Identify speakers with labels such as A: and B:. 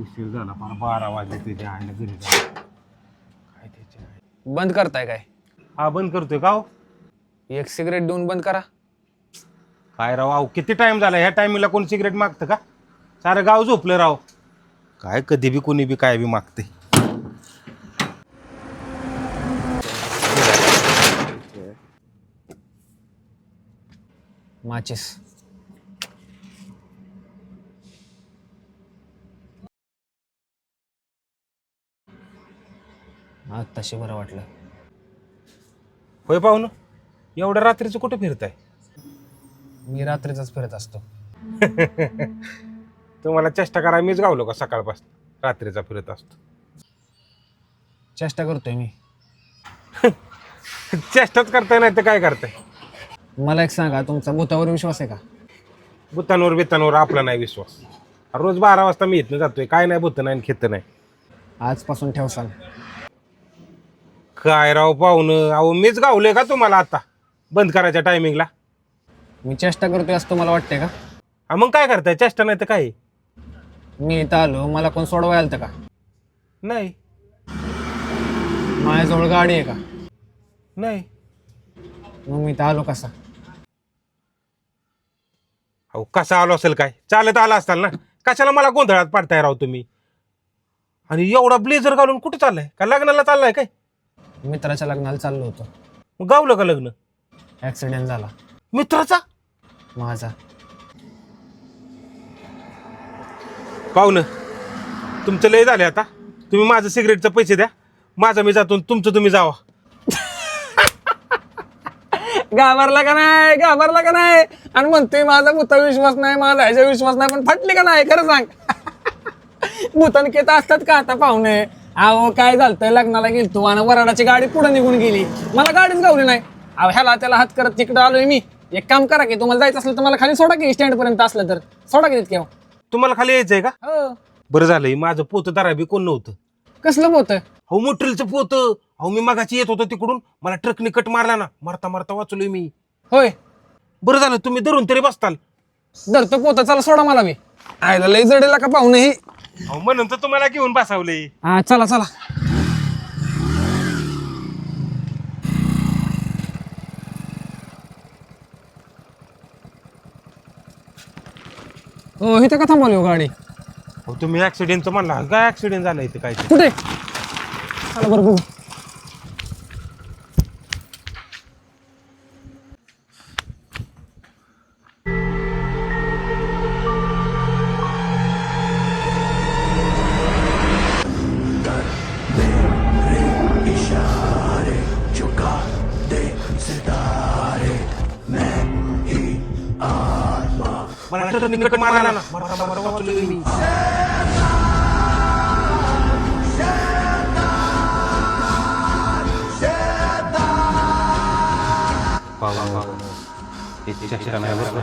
A: उशीर झाला फार 12 वाजले तुझ्या आईला घरी जायला. काय त्याच्या आई.
B: बंद करताय काय?
A: हा बंद करतोय का हो?
B: एक सिगरेट देऊन बंद करा.
A: काय राव अहो किती टाइम झाला ह्या टायमिंगला कोण सिगरेट मागतं का? सारं गाव झोपलं राव. काय कधी बी कोणी बी काय बी मागते.
B: माचिस. आत्ताशी बरं वाटलं.
A: होय पाहुणं एवढ्या रात्रीचं कुठं फिरताय?
B: मी रात्रीचाच फिरत असतो.
A: तुम्हाला चेष्टा करा मीच गावलो का सकाळपासून रात्रीचा फिरत असतो.
B: चेष्टा करतोय मी.
A: चेष्टाच करताय नाही तर काय करताय?
B: मला एक सांगा, तुमचा भूतावर विश्वास आहे का?
A: भूतांवर बितांवर आपला नाही विश्वास. रोज 12 वाजता मी इथनं जातोय काय नाही भूत नाही खेत नाही.
B: आजपासून ठेवसाल.
A: काय राव पाहुणं अहो मीच गावलोय का तुम्हाला आता बंद करायच्या टायमिंगला?
B: मी चेष्टा करतोय असं तुम्हाला वाटतंय का?
A: हा मग काय करताय चेष्टा नाही तर काय?
B: मी इथं आलो, मला कोण सोडवाय आलतं का?
A: नाही
B: माझ्याजवळ गाडी आहे का?
A: नाही.
B: मग मी इथं आलो कसा?
A: अहो कसा आलो असेल काय चालत आला असताल ना. कशाला मला गोंधळात पाडताय राव तुम्ही? आणि एवढा ब्लेझर घालून कुठे चाललाय? का लग्नाला चाललाय काय?
B: मित्राच्या लग्नाला चाललो होतो.
A: मग गावलं का लग्न?
B: ऍक्सिडेंट झाला
A: मित्राचा?
B: माझा.
A: पाहुणं तुमचं लय झाले आता. तुम्ही माझं सिगरेटचं पैसे द्या, माझा मी जातो तुमचं तुम्ही जावा.
B: घाबरला का नाही? घाबरला का नाही? आणि म्हणतोय माझा भूतावर विश्वास नाही, माझा ह्याचा विश्वास नाही. पण फाटली का नाही खरं सांग. भूतानकेत असतात का आता पाहुणे? अहो काय झालतंय, लग्नाला गेलतो आणि वराडाची गाडी पुढे निघून गेली, मला गाडीच गावली नाही. अहो ह्याला त्याला हात करत तिकडे आलोय मी. एक काम करा की, तुम्हाला जायचं असलं तर मला खाली सोडा की, स्टँड पर्यंत असलं तर सोडा की तितक्या.
A: तुम्हाला खाली यायचंय का?
B: हो.
A: बरं झालंय माझं पोतं दारा बी कोण नव्हतं.
B: कसलं होतं?
A: हो मोटरीचं पोतं. अहो मी मगाची येत होतो तिकडून मला ट्रकने कट मारला ना, मारता मारता वाचलोय मी.
B: होय.
A: बरं झालं तुम्ही धरून तरी बसताल.
B: धरतो पोतं, चला सोडा मला. मी आयला लय जडेला का पाहुणे ही.
A: अहो म्हणून तर तुम्हाला घेऊन बसावले.
B: हा चला चला. हो इथं का थांबवली हो गाडी?
A: हो तुम्ही ऍक्सिडेंटचं म्हणला. काय ऍक्सिडेंट झाला इथं काय?
B: कुठे? चला बरं बघू.
A: मला ट्रकने कट मारला ना, मारता मारता वाचलोय मी. चेष्टा नाही बरं.